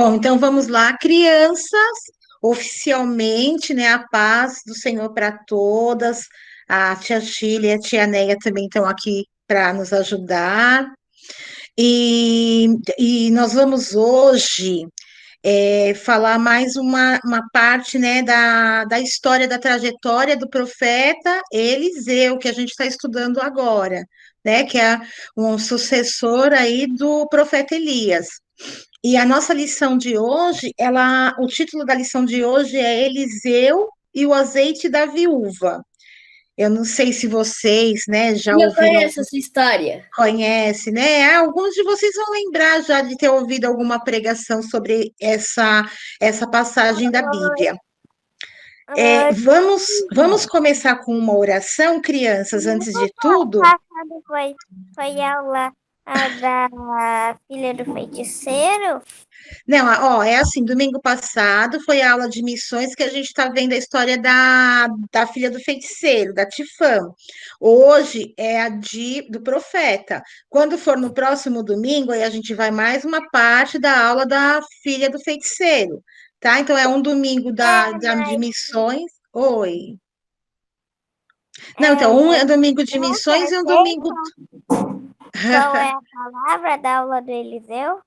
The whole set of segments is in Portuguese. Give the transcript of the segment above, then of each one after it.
Bom, então vamos lá, crianças, oficialmente, né? A paz do Senhor para todas. A tia Sheila e a tia Neia também estão aqui para nos ajudar. E nós vamos hoje falar mais uma parte, né, da história, da trajetória do profeta Eliseu, que a gente está estudando agora, né? Que é um sucessor aí do profeta Elias. E a nossa lição de hoje, o título da lição de hoje é Eliseu e o azeite da viúva. Eu não sei se vocês, né, já E eu ouviram, conheço essa história. conhecem, né? Alguns de vocês vão lembrar já de ter ouvido alguma pregação sobre essa passagem da Bíblia. Vamos começar com uma oração, crianças, antes de tudo. Passado foi aula da filha do feiticeiro? Não, ó, é assim, domingo passado foi a aula de missões que a gente está vendo a história da filha do feiticeiro, da Tifã. Hoje é do profeta. Quando for no próximo domingo, aí a gente vai mais uma parte da aula da filha do feiticeiro, tá? Então é um domingo de Mas missões. Oi. Não, então, um é mas domingo de não missões e um acertei, domingo. qual é a palavra da aula do Eliseu?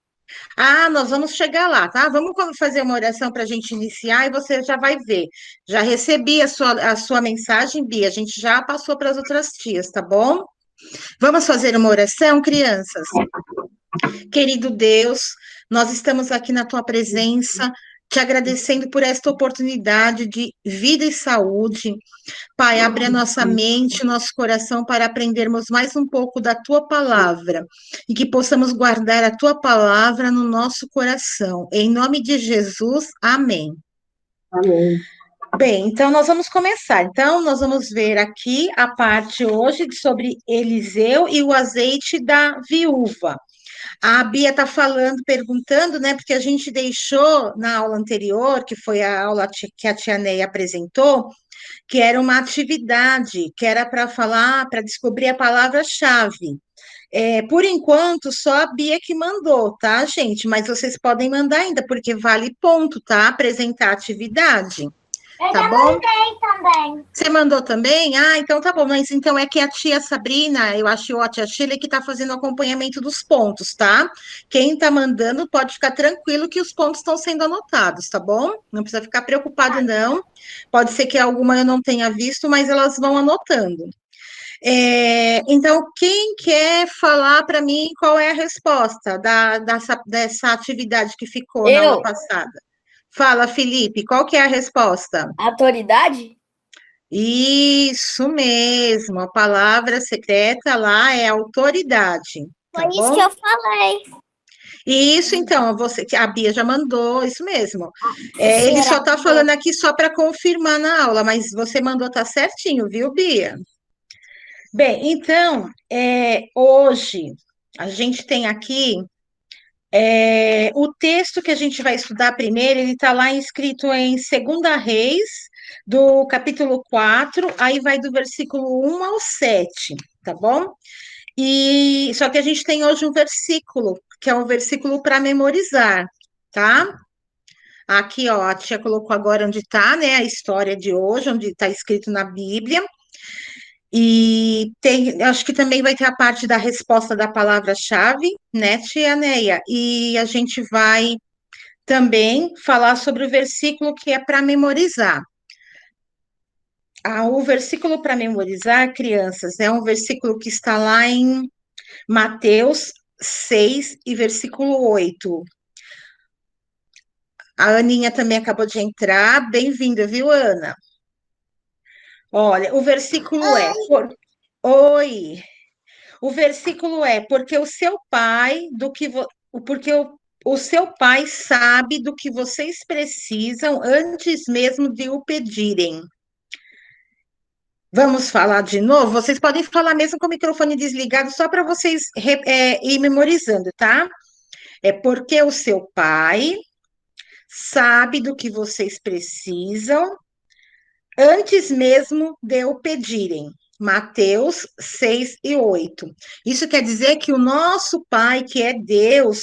Ah, nós vamos chegar lá, tá? Vamos fazer uma oração para a gente iniciar e você já vai ver. Já recebi a sua mensagem, Bia. A gente já passou para as outras tias, tá bom? Vamos fazer uma oração, crianças? Querido Deus, nós estamos aqui na tua presença, te agradecendo por esta oportunidade de vida e saúde. Pai, abre a nossa mente, nosso coração para aprendermos mais um pouco da tua palavra e que possamos guardar a tua palavra no nosso coração. Em nome de Jesus, amém. Amém. Bem, então nós vamos começar. Então, nós vamos ver aqui a parte hoje sobre Eliseu e o azeite da viúva. A Bia está falando, perguntando, né? Porque a gente deixou na aula anterior, que foi a aula que a tia Neia apresentou, que era uma atividade, que era para falar, para descobrir a palavra-chave. Por enquanto, só a Bia que mandou, tá, gente? Mas vocês podem mandar ainda, porque vale ponto, tá? Apresentar a atividade. Eu Tá já bom? mandei também. Você mandou também? Ah, então tá bom. Mas então é que a tia Sabrina, eu acho, ou a tia Sheila, que tá fazendo o acompanhamento dos pontos, tá? Quem tá mandando pode ficar tranquilo que os pontos estão sendo anotados, tá bom? Não precisa ficar preocupado, não. Pode ser que alguma eu não tenha visto, mas elas vão anotando. Então, quem quer falar para mim qual é a resposta dessa atividade que ficou na aula Eu, passada? Fala, Felipe, qual que é a resposta? autoridade? Isso mesmo, a palavra secreta lá é autoridade, Foi tá isso que bom? eu falei. Isso, então, que a Bia já mandou, isso mesmo. Ele Será só está falando aqui só para confirmar na aula, mas você mandou tá certinho, viu, Bia? Bem, então, hoje a gente tem aqui o texto que a gente vai estudar primeiro, ele está lá escrito em Segunda Reis, do capítulo 4, aí vai do versículo 1 ao 7, tá bom? E só que a gente tem hoje um versículo, que é um versículo para memorizar, tá? Aqui, ó, a tia colocou agora onde está, né, a história de hoje, onde está escrito na Bíblia. E acho que também vai ter a parte da resposta da palavra-chave, né, tia Neia? E a gente vai também falar sobre o versículo que é para memorizar. O versículo para memorizar, crianças, é um versículo que está lá em Mateus 6 e versículo 8. A Aninha também acabou de entrar. Bem-vinda, viu, Ana? Olha, o versículo Oi! O versículo é: porque o seu pai do que porque o seu pai sabe do que vocês precisam antes mesmo de o pedirem. Vamos falar de novo? Vocês podem falar mesmo com o microfone desligado, só para vocês ir memorizando, tá? É porque o seu pai sabe do que vocês precisam antes mesmo de o pedirem. Mateus 6 e 8. Isso quer dizer que o nosso Pai, que é Deus,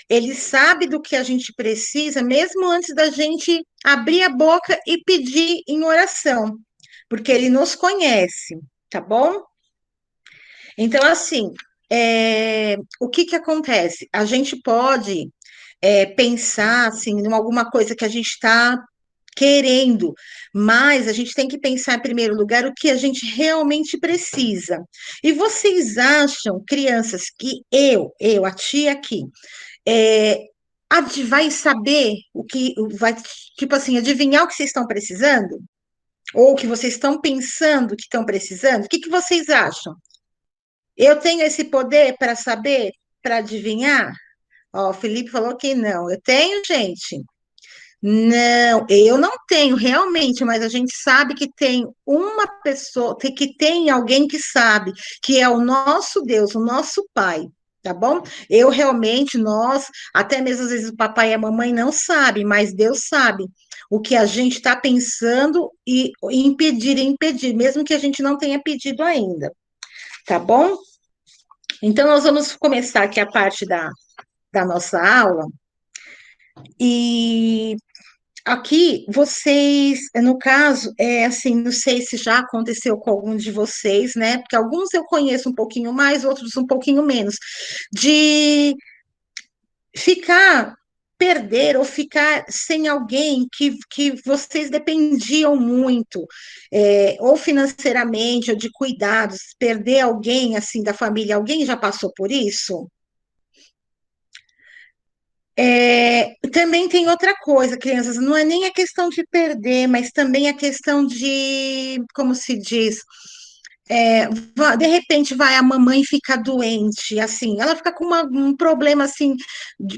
Ele sabe do que a gente precisa, mesmo antes da gente abrir a boca e pedir em oração, porque ele nos conhece, tá bom? Então, assim, o que que acontece? A gente pode pensar, assim, em alguma coisa que a gente está querendo, mas a gente tem que pensar, em primeiro lugar, o que a gente realmente precisa. E vocês acham, crianças, que a tia aqui, é, vai saber o que vai, tipo assim, adivinhar o que vocês estão precisando? Ou o que vocês estão pensando que estão precisando? O que que vocês acham? Eu tenho esse poder para saber, para adivinhar? Ó, o Felipe falou que não. Eu tenho, gente. Não, eu não tenho realmente, mas a gente sabe que tem uma pessoa, que tem alguém que sabe, que é o nosso Deus, o nosso Pai, tá bom? Eu realmente, nós, até mesmo às vezes o papai e a mamãe não sabem, mas Deus sabe o que a gente está pensando e impedir, mesmo que a gente não tenha pedido ainda, tá bom? Então, nós vamos começar aqui a parte da nossa aula, e aqui, vocês, no caso, assim, não sei se já aconteceu com algum de vocês, né? Porque alguns eu conheço um pouquinho mais, outros um pouquinho menos, de ficar, perder ou ficar sem alguém que vocês dependiam muito, ou financeiramente, ou de cuidados, perder alguém, assim, da família. Alguém já passou por isso? Também tem outra coisa, crianças, não é nem a questão de perder, mas também a questão de, como se diz, de repente vai a mamãe ficar doente, assim, ela fica com um problema, assim,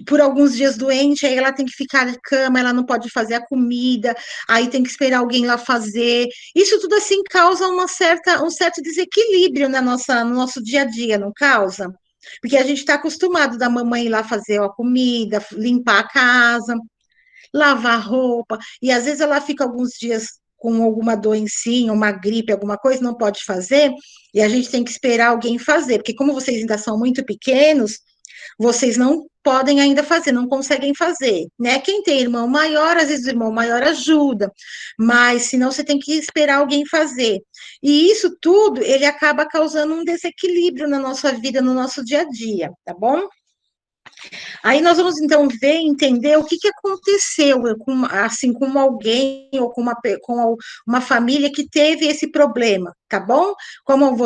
por alguns dias doente, aí ela tem que ficar de cama, ela não pode fazer a comida, aí tem que esperar alguém lá fazer. Isso tudo, assim, causa um certo desequilíbrio no nosso dia a dia, não causa? Porque a gente está acostumado da mamãe ir lá fazer a comida, limpar a casa, lavar roupa, e às vezes ela fica alguns dias com alguma doencinha, uma gripe, alguma coisa, não pode fazer, e a gente tem que esperar alguém fazer, porque como vocês ainda são muito pequenos, vocês não podem ainda fazer, não conseguem fazer, né? Quem tem irmão maior, às vezes o irmão maior ajuda, mas senão você tem que esperar alguém fazer. E isso tudo, ele acaba causando um desequilíbrio na nossa vida, no nosso dia a dia, tá bom? Aí nós vamos então ver, entender o que que aconteceu com, assim, com alguém ou com uma família que teve esse problema, tá bom? Como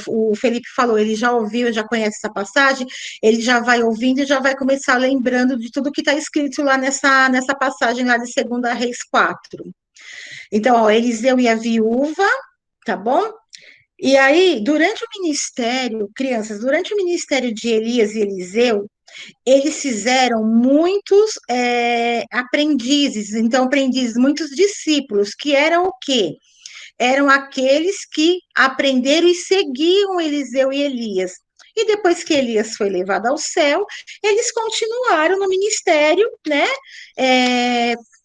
o Felipe falou, ele já ouviu, já conhece essa passagem, ele já vai ouvindo e já vai começar lembrando de tudo que está escrito lá nessa passagem lá de 2 Reis 4. Então, ó, Eliseu e a viúva, tá bom? E aí, durante o ministério, crianças, durante o ministério de Elias e Eliseu, eles fizeram muitos aprendizes, então aprendizes, muitos discípulos, que eram o quê? Eram aqueles que aprenderam e seguiam Eliseu e Elias. E depois que Elias foi levado ao céu, eles continuaram no ministério, né?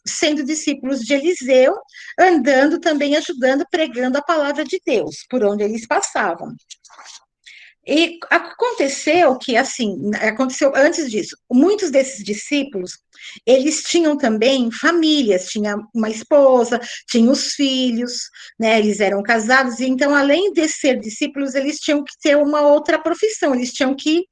Sendo discípulos de Eliseu, andando também, ajudando, pregando a palavra de Deus, por onde eles passavam. E aconteceu que, assim, aconteceu antes disso, muitos desses discípulos, eles tinham também famílias, tinha uma esposa, tinham os filhos, né, eles eram casados, e então, além de ser discípulos, eles tinham que ter uma outra profissão, eles tinham que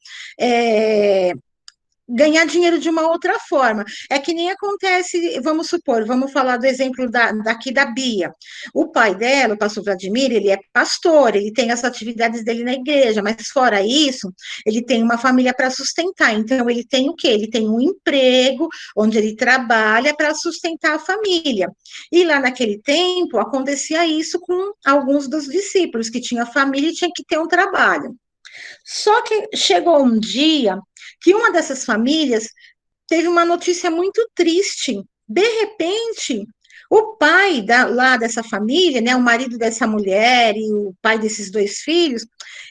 ganhar dinheiro de uma outra forma. É que nem acontece, vamos supor, vamos falar do exemplo daqui da Bia. O pai dela, o pastor Vladimir, ele é pastor, ele tem as atividades dele na igreja, mas fora isso, ele tem uma família para sustentar. Então, ele tem o quê? Ele tem um emprego onde ele trabalha para sustentar a família. E lá naquele tempo, acontecia isso com alguns dos discípulos, que tinha família e tinha que ter um trabalho. Só que chegou um dia que uma dessas famílias teve uma notícia muito triste. De repente, o pai lá dessa família, né, o marido dessa mulher e o pai desses 2 filhos,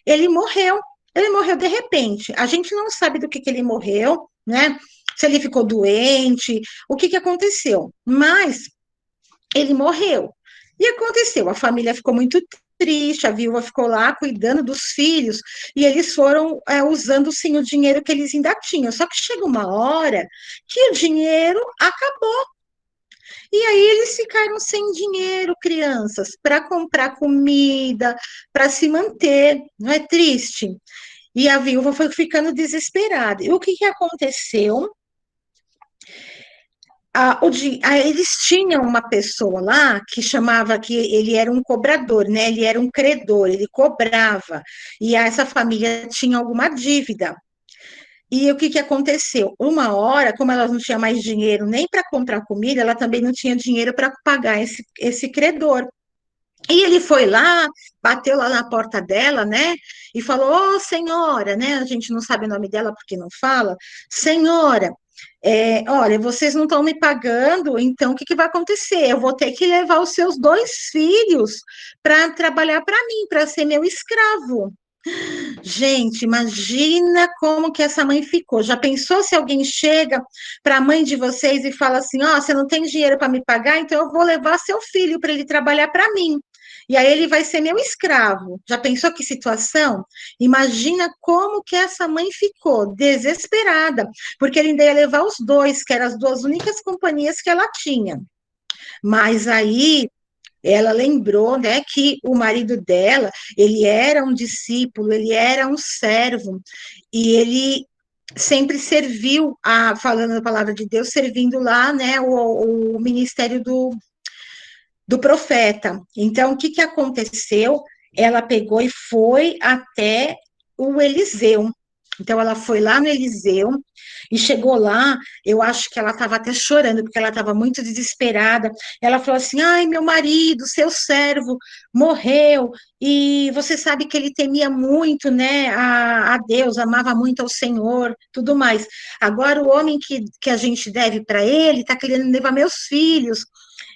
ele morreu. Ele morreu de repente. A gente não sabe do que ele morreu, né? Se ele ficou doente, o que aconteceu. Mas ele morreu. E aconteceu, a família ficou muito triste, a viúva ficou lá cuidando dos filhos, e eles foram usando, sim, o dinheiro que eles ainda tinham, só que chega uma hora que o dinheiro acabou, e aí eles ficaram sem dinheiro, crianças, para comprar comida, para se manter, não é triste? E a viúva foi ficando desesperada. E o que aconteceu? Eles tinham uma pessoa lá que chamava que ele era um cobrador, né? Ele era um credor, ele cobrava. E essa família tinha alguma dívida. E o que aconteceu? Uma hora, como ela não tinha mais dinheiro nem para comprar comida, ela também não tinha dinheiro para pagar esse credor. E ele foi lá, bateu lá na porta dela, né? E falou: Ô, senhora, né? A gente não sabe o nome dela porque não fala. Senhora, olha, vocês não estão me pagando, então o que vai acontecer? Eu vou ter que levar os seus 2 filhos para trabalhar para mim, para ser meu escravo. Gente, imagina como que essa mãe ficou. Já pensou se alguém chega para a mãe de vocês e fala assim: Ó, você não tem dinheiro para me pagar, então eu vou levar seu filho para ele trabalhar para mim. E aí ele vai ser meu escravo. Já pensou que situação? Imagina como que essa mãe ficou desesperada, porque ele ainda ia levar os 2, que eram as 2 únicas companhias que ela tinha. Mas aí ela lembrou, né, que o marido dela, ele era um discípulo, ele era um servo, e ele sempre serviu, falando a palavra de Deus, servindo lá, né, o ministério do profeta. Então, o que aconteceu? Ela pegou e foi até o Eliseu. Então, ela foi lá no Eliseu e chegou lá. Eu acho que ela estava até chorando, porque ela estava muito desesperada. Ela falou assim: Ai, meu marido, seu servo, morreu. E você sabe que ele temia muito, né, a Deus, amava muito ao Senhor, tudo mais. Agora, o homem que a gente deve para ele está querendo levar meus filhos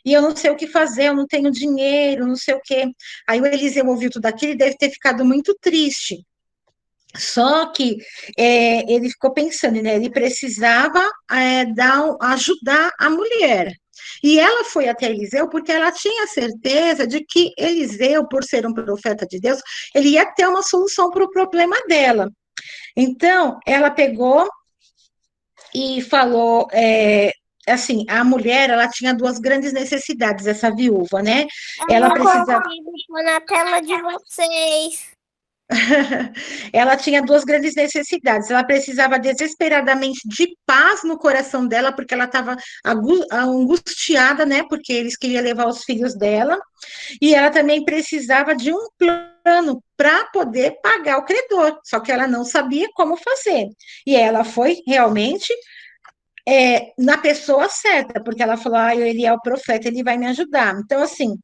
e eu não sei o que fazer, eu não tenho dinheiro, não sei o quê. Aí o Eliseu ouviu tudo aquilo e deve ter ficado muito triste. Só que ele ficou pensando, né? Ele precisava ajudar a mulher. E ela foi até Eliseu porque ela tinha certeza de que Eliseu, por ser um profeta de Deus, ele ia ter uma solução para o problema dela. Então, ela pegou e falou, assim, a mulher, ela tinha 2 grandes necessidades, essa viúva, né? Eu Ela não precisava, consigo pôr na tela de vocês. ela tinha 2 grandes necessidades. Ela precisava desesperadamente de paz no coração dela, porque ela estava angustiada, né? Porque eles queriam levar os filhos dela. E ela também precisava de um plano para poder pagar o credor. Só que ela não sabia como fazer. E ela foi realmente na pessoa certa, porque ela falou: ele é o profeta, ele vai me ajudar. Então, assim,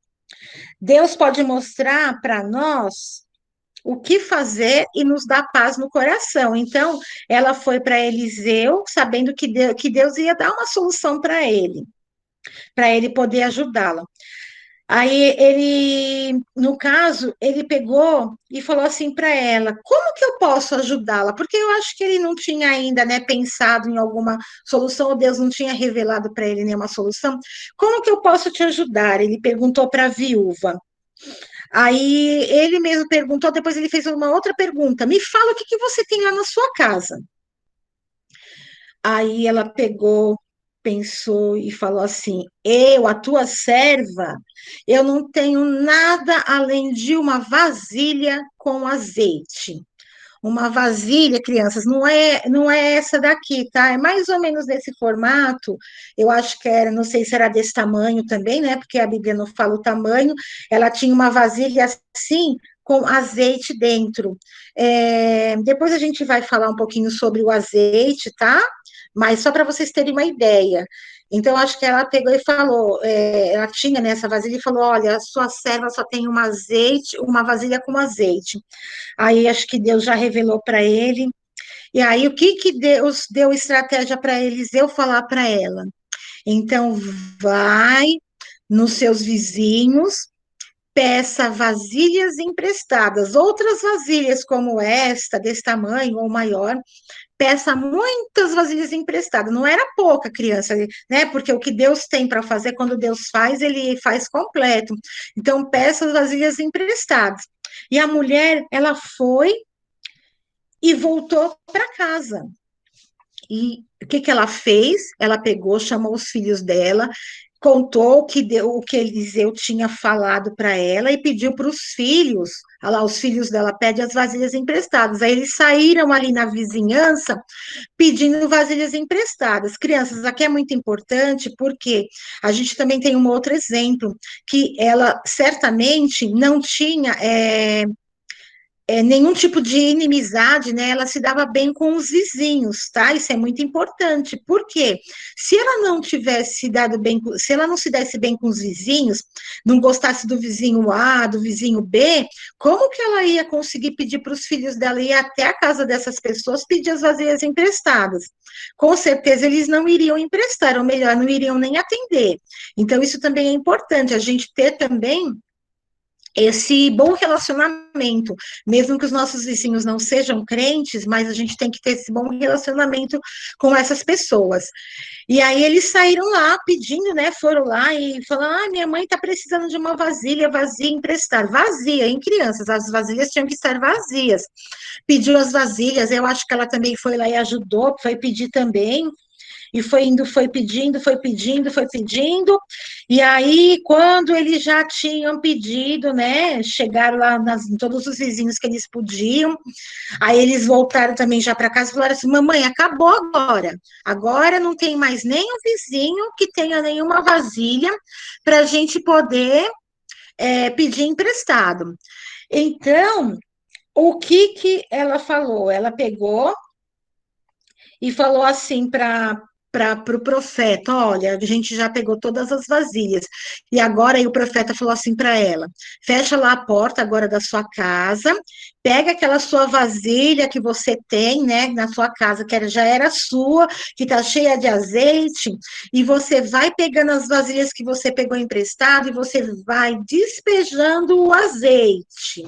Deus pode mostrar para nós o que fazer e nos dar paz no coração. Então, ela foi para Eliseu, sabendo que Deus ia dar uma solução para ele poder ajudá-la. Aí ele, no caso, ele pegou e falou assim para ela: como que eu posso ajudá-la? Porque eu acho que ele não tinha ainda, né, pensado em alguma solução, ou Deus não tinha revelado para ele nenhuma solução. Como que eu posso te ajudar? Ele perguntou para a viúva. Aí ele mesmo perguntou, depois ele fez uma outra pergunta: me fala o que você tem lá na sua casa. Aí ela pegou, pensou e falou assim: eu, a tua serva, eu não tenho nada além de uma vasilha com azeite. Uma vasilha, crianças, não é essa daqui, tá? É mais ou menos desse formato. Eu acho que era, não sei se era desse tamanho também, né? Porque a Bíblia não fala o tamanho. Ela tinha uma vasilha assim, com azeite dentro. Depois a gente vai falar um pouquinho sobre o azeite, tá? Mas só para vocês terem uma ideia. Então, acho que ela pegou e falou, ela tinha nessa vasilha e falou: olha, a sua serva só tem um azeite, uma vasilha com azeite. Aí acho que Deus já revelou para ele. E aí, o que Deus deu estratégia para Eliseu falar para ela? Então, vai nos seus vizinhos, peça vasilhas emprestadas, outras vasilhas como esta, desse tamanho ou maior, peça muitas vasilhas emprestadas. Não era pouca criança, né? Porque o que Deus tem para fazer, quando Deus faz, ele faz completo. Então, peça as vasilhas emprestadas. E a mulher, ela foi e voltou para casa. E o que ela fez? Ela pegou, chamou os filhos dela, contou o que Eliseu tinha falado para ela e pediu para os filhos. Olha lá, os filhos dela pedem as vasilhas emprestadas. Aí eles saíram ali na vizinhança pedindo vasilhas emprestadas. Crianças, aqui é muito importante porque a gente também tem um outro exemplo, que ela certamente não tinha nenhum tipo de inimizade, né? Ela se dava bem com os vizinhos, tá? Isso é muito importante. Por quê? Se ela não tivesse dado bem, se ela não se desse bem com os vizinhos, não gostasse do vizinho A, do vizinho B, como que ela ia conseguir pedir para os filhos dela ir até a casa dessas pessoas pedir as vasilhas emprestadas? Com certeza eles não iriam emprestar, ou melhor, não iriam nem atender. Então, isso também é importante, a gente ter também esse bom relacionamento, mesmo que os nossos vizinhos não sejam crentes, mas a gente tem que ter esse bom relacionamento com essas pessoas. E aí eles saíram lá pedindo, né? Foram lá e falaram: minha mãe está precisando de uma vasilha vazia emprestar. Vazia, hein, crianças? As vasilhas tinham que estar vazias. Pediu as vasilhas, eu acho que ela também foi lá e ajudou, foi pedir também. E foi indo, foi pedindo, foi pedindo, foi pedindo. E aí, quando eles já tinham pedido, né? Chegaram lá em todos os vizinhos que eles podiam. Aí eles voltaram também já para casa e falaram assim: mamãe, acabou agora. Agora não tem mais nenhum vizinho que tenha nenhuma vasilha para a gente poder pedir emprestado. Então, o que ela falou? Ela pegou e falou assim para o profeta: olha, a gente já pegou todas as vasilhas. E agora aí o profeta falou assim para ela: fecha lá a porta agora da sua casa, pega aquela sua vasilha que você tem, né, na sua casa, que já era sua, que está cheia de azeite, e você vai pegando as vasilhas que você pegou emprestado e você vai despejando o azeite.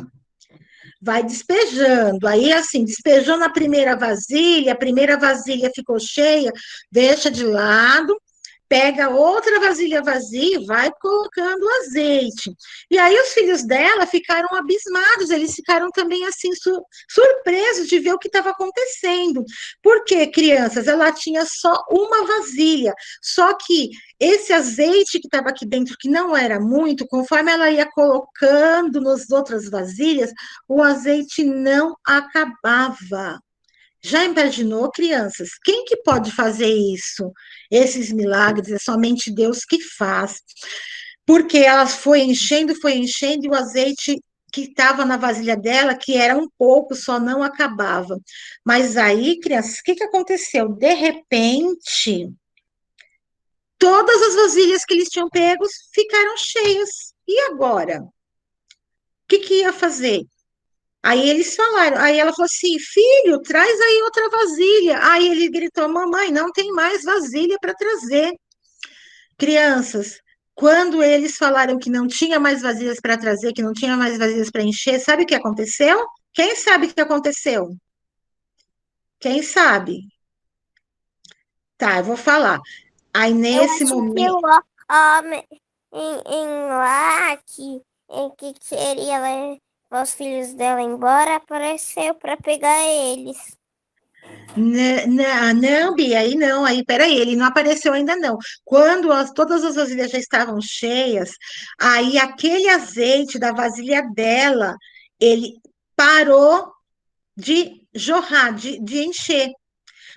Vai despejando. Aí, assim, despejou na a primeira vasilha ficou cheia, deixa de lado, pega outra vasilha vazia e vai colocando azeite. E aí os filhos dela ficaram abismados, eles ficaram também assim surpresos de ver o que estava acontecendo. Porque, crianças, ela tinha só uma vasilha, só que esse azeite que estava aqui dentro, que não era muito, conforme ela ia colocando nas outras vasilhas, o azeite não acabava. Já imaginou, crianças? Quem que pode fazer isso? Esses milagres é somente Deus que faz. Porque ela foi enchendo, e o azeite que estava na vasilha dela, que era um pouco, só não acabava. Mas aí, crianças, o que aconteceu? De repente, todas as vasilhas que eles tinham pegos ficaram cheias. E agora? O que ia fazer? Aí eles falaram, aí ela falou assim: filho, traz aí outra vasilha. Aí ele gritou: mamãe, não tem mais vasilha para trazer. Crianças, quando eles falaram que não tinha mais vasilhas para trazer, que não tinha mais vasilhas para encher, sabe o que aconteceu? Quem sabe o que aconteceu? Quem sabe? Tá, eu vou falar. Aí Eu nesse acho que momento. o homem em lá que queria levar os filhos dela embora apareceu para pegar eles. Não, Bia, aí não, aí peraí, ele não apareceu ainda não. Quando todas as vasilhas já estavam cheias, aí aquele azeite da vasilha dela, ele parou de jorrar, de encher.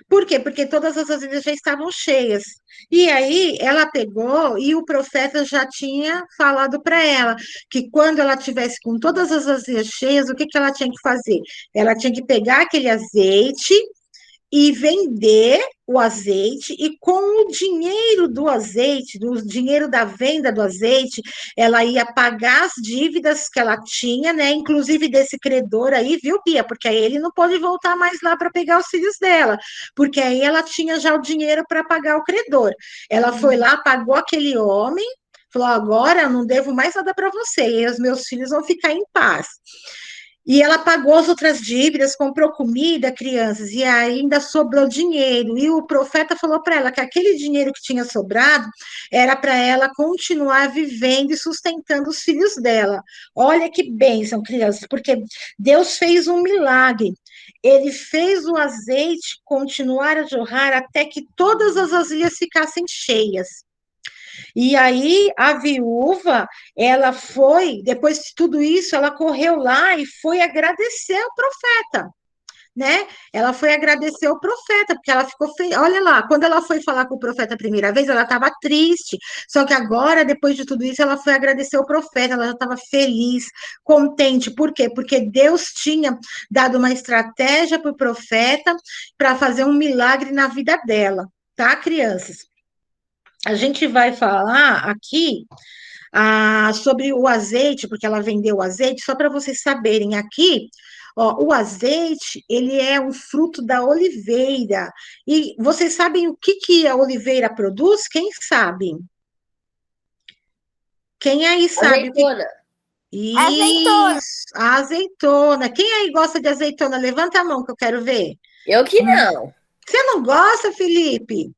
Por quê? Porque todas as vasilhas já estavam cheias. E aí ela pegou e o profeta já tinha falado para ela que quando ela tivesse com todas as vasilhas cheias, o que que ela tinha que fazer? Ela tinha que pegar aquele azeite e vender o azeite, e com o dinheiro do azeite, do dinheiro da venda do azeite, ela ia pagar as dívidas que ela tinha, né? Inclusive desse credor aí, viu, Bia? Porque aí ele não pode voltar mais lá para pegar os filhos dela, porque aí ela tinha já o dinheiro para pagar o credor. Ela foi lá, pagou aquele homem, falou: agora eu não devo mais nada para você, e os meus filhos vão ficar em paz. E ela pagou as outras dívidas, comprou comida, crianças, e ainda sobrou dinheiro. E o profeta falou para ela que aquele dinheiro que tinha sobrado era para ela continuar vivendo e sustentando os filhos dela. Olha que bênção, crianças, porque Deus fez um milagre. Ele fez o azeite continuar a jorrar até que todas as vasilhas ficassem cheias. E aí a viúva, ela foi, depois de tudo isso, ela correu lá e foi agradecer ao profeta, né? Ela foi agradecer ao profeta, porque ela ficou feliz. Olha lá, quando ela foi falar com o profeta a primeira vez, ela estava triste. Só que agora, depois de tudo isso, ela foi agradecer ao profeta, ela já estava feliz, contente. Por quê? Porque Deus tinha dado uma estratégia para o profeta para fazer um milagre na vida dela, tá, crianças? A gente vai falar aqui sobre o azeite, porque ela vendeu o azeite, só para vocês saberem aqui, ó, o azeite, ele é um fruto da oliveira. E vocês sabem o que, que a oliveira produz? Quem sabe? Quem aí sabe o que... Azeitona. Azeitona. Isso, a azeitona. Quem aí gosta de azeitona? Levanta a mão que eu quero ver. Eu que não. Você não gosta, Felipe?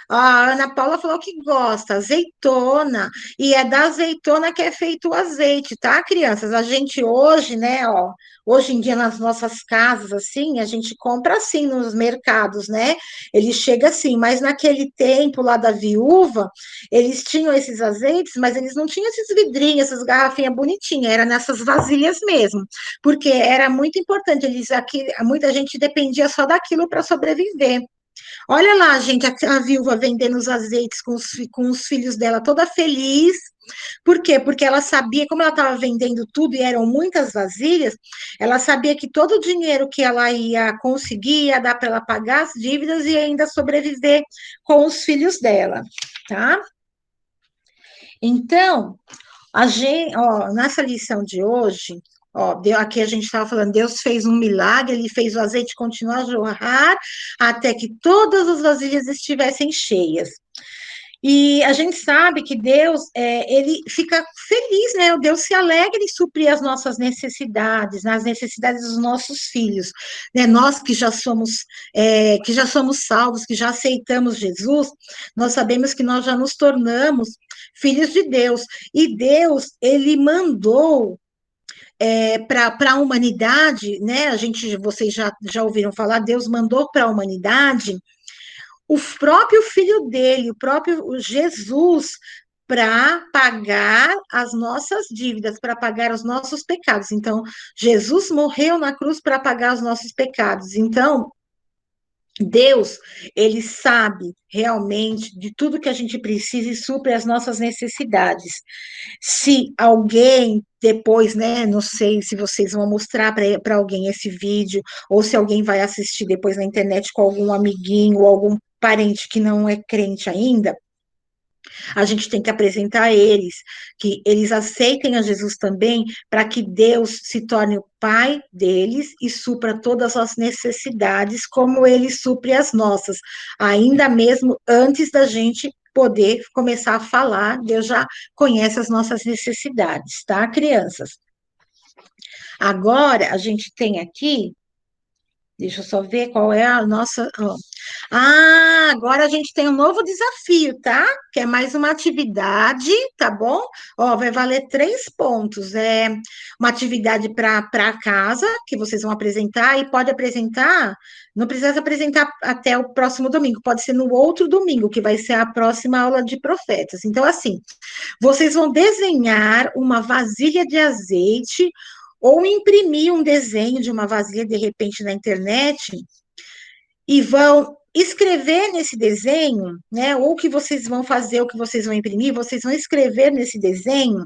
A Ana Paula falou que gosta, azeitona, e é da azeitona que é feito o azeite, tá, crianças? A gente hoje, né, ó, hoje em dia nas nossas casas, assim, a gente compra assim nos mercados, né? Ele chega assim, mas naquele tempo lá da viúva, eles tinham esses azeites, mas eles não tinham esses vidrinhos, essas garrafinhas bonitinhas, era nessas vasilhas mesmo, porque era muito importante, eles aqui, muita gente dependia só daquilo para sobreviver. Olha lá, gente, a viúva vendendo os azeites com os filhos dela, toda feliz. Por quê? Porque ela sabia, como ela estava vendendo tudo e eram muitas vasilhas, ela sabia que todo o dinheiro que ela ia conseguir ia dar para ela pagar as dívidas e ainda sobreviver com os filhos dela, tá? Então, a gente, ó, nessa lição de hoje, ó, aqui a gente estava falando, Deus fez um milagre, ele fez o azeite continuar a jorrar até que todas as vasilhas estivessem cheias. E a gente sabe que Deus, ele fica feliz, né? O Deus se alegra em suprir as nossas necessidades, nas necessidades dos nossos filhos, né? Nós que já somos salvos, que já aceitamos Jesus, nós sabemos que nós já nos tornamos filhos de Deus. E Deus, ele mandou para a humanidade, né? Vocês já ouviram falar, Deus mandou para a humanidade o próprio filho dele, o próprio Jesus, para pagar as nossas dívidas, para pagar os nossos pecados. Então, Jesus morreu na cruz para pagar os nossos pecados. Então, Deus, ele sabe realmente de tudo que a gente precisa e supre as nossas necessidades. Se alguém depois, né, não sei se vocês vão mostrar para alguém esse vídeo, ou se alguém vai assistir depois na internet com algum amiguinho ou algum parente que não é crente ainda, a gente tem que apresentar a eles, que eles aceitem a Jesus também, para que Deus se torne o Pai deles e supra todas as necessidades, como ele supre as nossas, ainda mesmo antes da gente poder começar a falar, Deus já conhece as nossas necessidades, tá, crianças? Agora, a gente tem aqui, deixa eu só ver qual é a nossa. Ó. Ah, agora a gente tem um novo desafio, tá? Que é mais uma atividade, tá bom? Ó, vai valer 3 pontos. É uma atividade para casa, que vocês vão apresentar, e pode apresentar, não precisa apresentar até o próximo domingo, pode ser no outro domingo, que vai ser a próxima aula de profetas. Então, assim, vocês vão desenhar uma vasilha de azeite ou imprimir um desenho de uma vasilha, de repente, na internet, e vão escrever nesse desenho, né? Ou o que vocês vão fazer, o que vocês vão imprimir, vocês vão escrever nesse desenho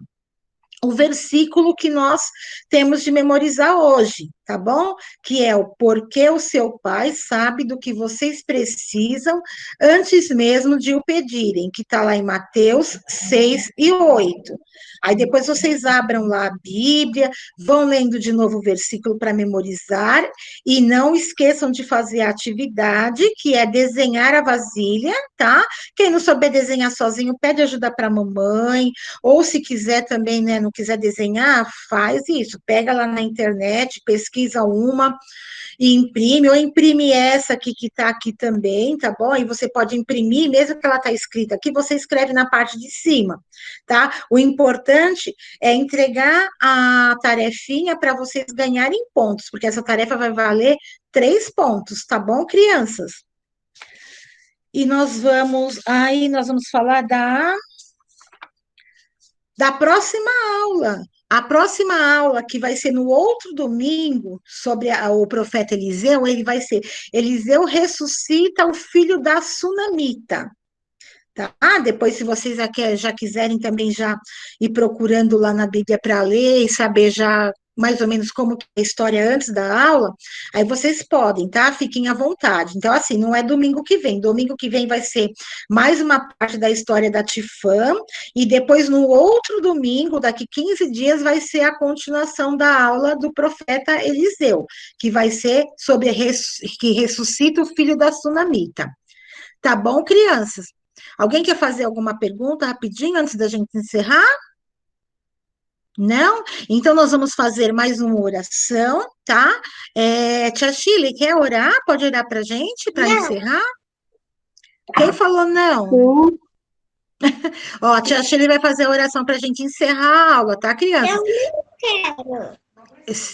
o versículo que nós temos de memorizar hoje, tá bom? Que é o porque o seu pai sabe do que vocês precisam antes mesmo de o pedirem, que está lá em Mateus 6:8. Aí depois vocês abram lá a Bíblia, vão lendo de novo o versículo para memorizar, e não esqueçam de fazer a atividade, que é desenhar a vasilha, tá? Quem não souber desenhar sozinho, pede ajuda para a mamãe, ou se quiser também, né, não quiser desenhar, faz isso. Pega lá na internet, pesquisa uma e imprime, ou imprime essa aqui que está aqui também, tá bom? E você pode imprimir, mesmo que ela está escrita aqui, você escreve na parte de cima, tá? O importante é entregar a tarefinha para vocês ganharem pontos, porque essa tarefa vai valer 3 pontos, tá bom, crianças? E nós vamos falar da próxima aula. A próxima aula, que vai ser no outro domingo, sobre o profeta Eliseu, ele vai ser: Eliseu ressuscita o filho da Sunamita. Tá? Depois, se vocês já quiserem também já ir procurando lá na Bíblia para ler e saber já mais ou menos como que é a história antes da aula, aí vocês podem, tá? Fiquem à vontade. Então, assim, não é domingo que vem vai ser mais uma parte da história da Tifã, e depois, no outro domingo, daqui 15 dias, vai ser a continuação da aula do profeta Eliseu, que vai ser sobre que ressuscita o filho da Sunamita. Tá bom, crianças? Alguém quer fazer alguma pergunta rapidinho antes da gente encerrar? Não? Então, nós vamos fazer mais uma oração, tá? Tia Chile, quer orar? Pode orar para a gente, para encerrar? Quem falou não? Sim. Ó, a tia Chile vai fazer a oração para a gente encerrar a aula, tá, crianças? Eu não quero.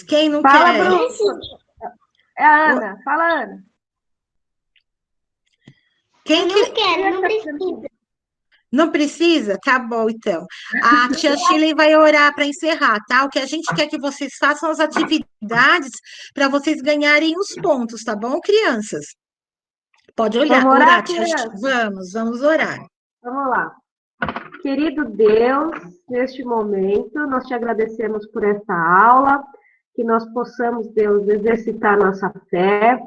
Quem não Fala, quer? Bruno. É a Ana. Fala, Ana. Quem Eu não quero, não precisa. Não precisa? Tá bom, então. A tia Shirley vai orar para encerrar, tá? O que a gente quer que vocês façam as atividades para vocês ganharem os pontos, tá bom, crianças? Pode olhar, Vamos orar, tia criança? Vamos orar. Vamos lá. Querido Deus, neste momento, nós te agradecemos por esta aula, que nós possamos, Deus, exercitar nossa fé,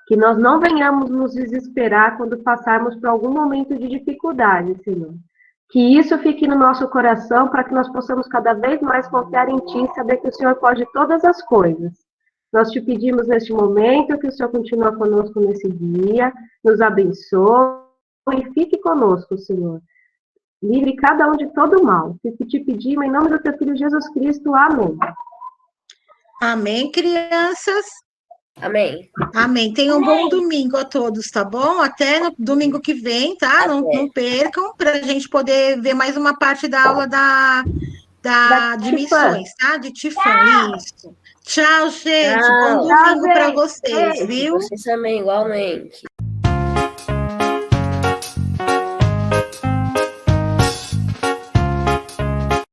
que nós não venhamos nos desesperar quando passarmos por algum momento de dificuldade, Senhor. Que isso fique no nosso coração para que nós possamos cada vez mais confiar em Ti e saber que o Senhor pode todas as coisas. Nós te pedimos neste momento que o Senhor continue conosco nesse dia, nos abençoe e fique conosco, Senhor. Livre cada um de todo mal. Que te pedimos em nome do Teu Filho Jesus Cristo. Amém. Amém, crianças? Amém. Amém. Tenham um bom domingo a todos, tá bom? Até no domingo que vem, tá? Não percam, para a gente poder ver mais uma parte da aula de missões, tá? De Tifã, isso. Tchau, gente. Tchau. Bom domingo para Tchau, vocês, gente. viu? Vocês também, igualmente.